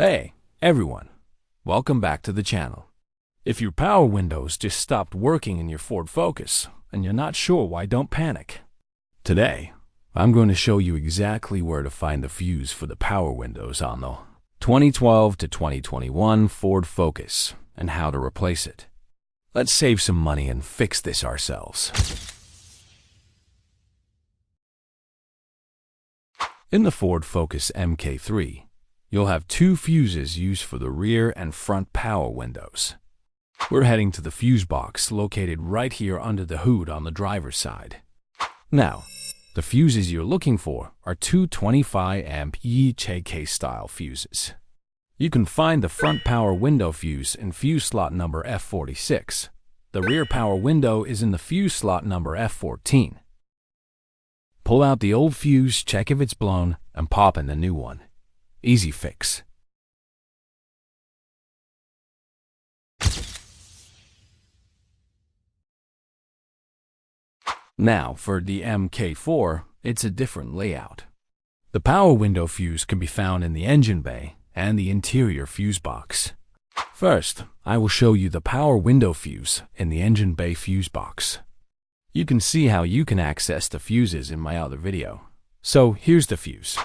Hey, everyone. Welcome back to the channel. If your power windows just stopped working in your Ford Focus and you're not sure why, don't panic. Today, I'm going to show you exactly where to find the fuse for the power windows on the 2012 to 2021 Ford Focus and how to replace it. Let's save some money and fix this ourselves. In the Ford Focus MK3, you'll have two fuses used for the rear and front power windows. We're heading to the fuse box located right here under the hood on the driver's side. Now, the fuses you're looking for are two 25-amp EHK style fuses. You can find the front power window fuse in fuse slot number F46. The rear power window is in the fuse slot number F14. Pull out the old fuse, check if it's blown, and pop in the new one. Easy fix. Now, for the MK4, it's a different layout. The power window fuse can be found in the engine bay and the interior fuse box. First, I will show you the power window fuse in the engine bay fuse box. You can see how you can access the fuses in my other video. So here's the fuse.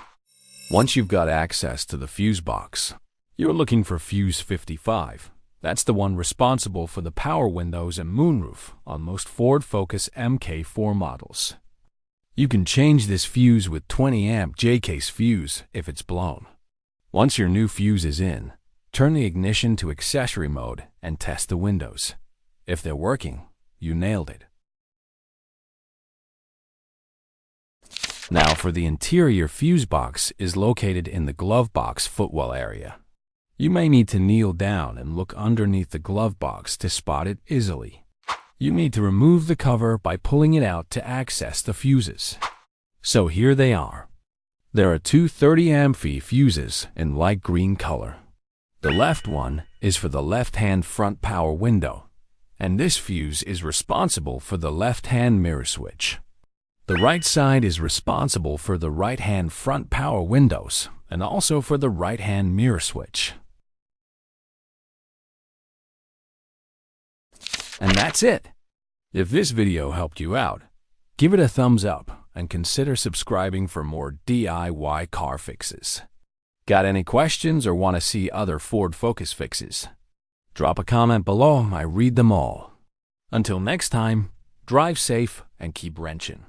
Once you've got access to the fuse box, you're looking for fuse 55. That's the one responsible for the power windows and moonroof on most Ford Focus MK4 models. You can change this fuse with 20-amp J-case fuse if it's blown. Once your new fuse is in, turn the ignition to accessory mode and test the windows. If they're working, you nailed it. Now for the interior fuse box is located in the glove box footwell area. You may need to kneel down and look underneath the glove box to spot it easily. You need to remove the cover by pulling it out to access the fuses. So here they are. There are two 30-amp fuses in light green color. The left one is for the left-hand front power window, and this fuse is responsible for the left-hand mirror switch. The right side is responsible for the right-hand front power windows and also for the right-hand mirror switch. And that's it. If this video helped you out, give it a thumbs up and consider subscribing for more DIY car fixes. Got any questions or want to see other Ford Focus fixes? Drop a comment below, I read them all. Until next time, drive safe and keep wrenching.